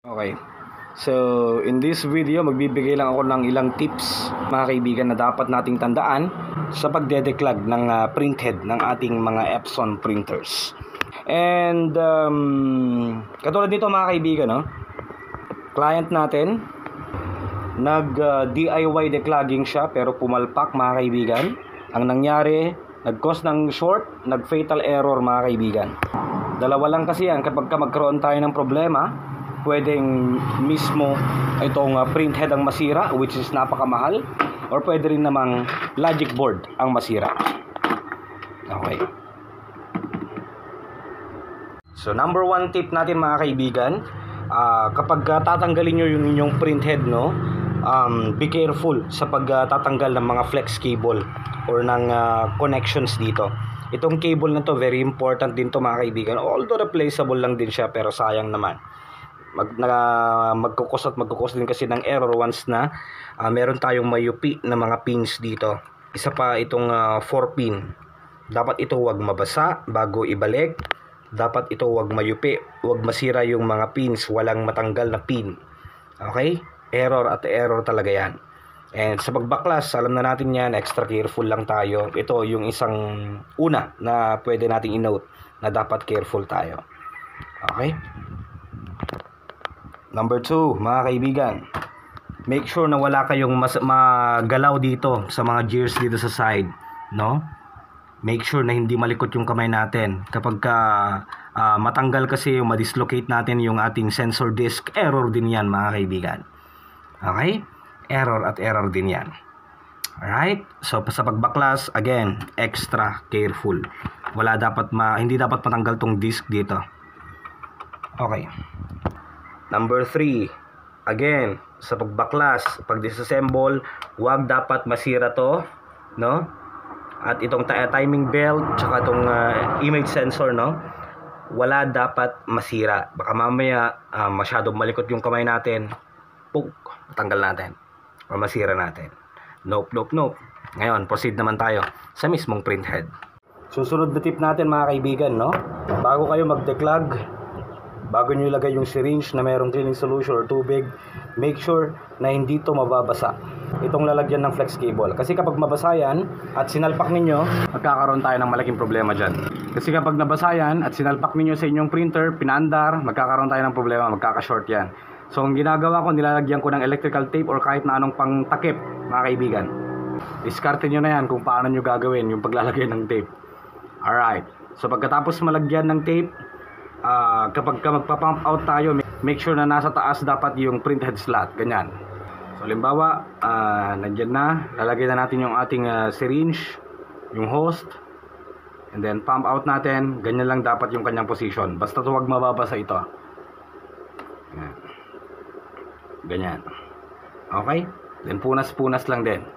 Okay. So, in this video, magbibigay lang ako ng ilang tips, mga kaibigan, na dapat nating tandaan sa pagdedeclog ng printhead ng ating mga Epson printers. And, katulad nito mga kaibigan, no? Client natin, nag-DIY declogging siya pero pumalpak mga kaibigan. Ang nangyari, nag-cause ng short, nag-fatal error mga kaibigan. Dalawa lang kasi yan, kapag magkaroon tayo ng problema, pwedeng mismo itong printhead ang masira, which is napakamahal, or pwede rin namang logic board ang masira. Okay. So number one tip natin mga kaibigan, kapag tatanggalin nyo yung inyong printhead, no, be careful sa pagtatanggal ng mga flex cable or ng connections dito. Itong cable na to, very important din to mga kaibigan, although replaceable lang din siya, pero sayang naman. Magkukos din kasi ng error once na meron tayong mayupi na mga pins dito. Isa pa itong 4 pin. Dapat ito huwag mabasa bago ibalik. Dapat ito huwag mayupi, huwag masira yung mga pins, walang matanggal na pin. Okay? Error at error talaga yan. And sa pagbaklas, alam na natin yan, extra careful lang tayo. Ito yung isang una na pwede nating i-note na dapat careful tayo. Okay? Number 2, mga kaibigan, make sure na wala kayong magalaw dito sa mga gears dito sa side, no? Make sure na hindi malikot yung kamay natin. Kapag matanggal kasi yung ma-dislocate natin yung ating sensor disc, error din yan mga kaibigan. Okay? Error at error din yan. Alright? So sa pagbaklas, again, extra careful. Hindi dapat matanggal tong disc dito. Okay. Number 3, again, sa pagbaklas, pag disassemble, huwag dapat masira to, no? At itong timing belt, tsaka itong image sensor, no? Wala dapat masira. Baka mamaya masyadong malikot yung kamay natin, tanggal natin o masira natin. Nope. Ngayon, proceed naman tayo sa mismong printhead. Susunod na tip natin mga kaibigan, no? Bago kayo mag-declog, bago nyo ilagay yung syringe na mayroong cleaning solution or tubig, make sure na hindi ito mababasa. Itong lalagyan ng flex cable. Kasi kapag mabasa yan at sinalpak ninyo, magkakaroon tayo ng malaking problema dyan. Kasi kapag nabasa yan at sinalpak ninyo sa inyong printer, pinaandar, magkakaroon tayo ng problema, magkaka-short yan. So ang ginagawa ko, nilalagyan ko ng electrical tape or kahit na anong pang takip, mga kaibigan. Diskarte nyo na yan kung paano nyo gagawin yung paglalagay ng tape. Alright. So pagkatapos malagyan ng tape, kapag magpa-pump out tayo, make sure na nasa taas dapat yung printhead slot, ganyan. So halimbawa, nandyan na, lalagay na natin yung ating syringe, yung host, and then pump out natin, ganyan lang dapat yung kanyang position. Basta huwag mababasa ito. Ganyan. Okay? Then punas-punas lang din.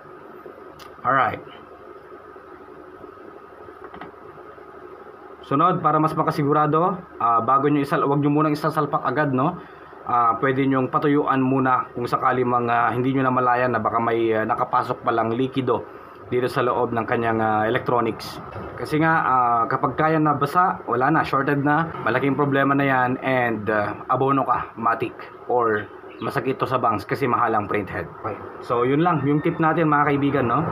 Alright. Sunod, para mas makasigurado, bago nyo wag nyo munang isasalpak agad, no? Pwede nyo patuyuan muna kung sakali hindi nyo namalayan na baka may nakapasok palang likido dito sa loob ng kanyang electronics. Kasi nga, kapag kaya na basa, wala na, shorted na, malaking problema na yan, and abono ka, matik, or masakit to sa bangs kasi mahal ang printhead. Okay. So, yun lang, yung tip natin mga kaibigan, no?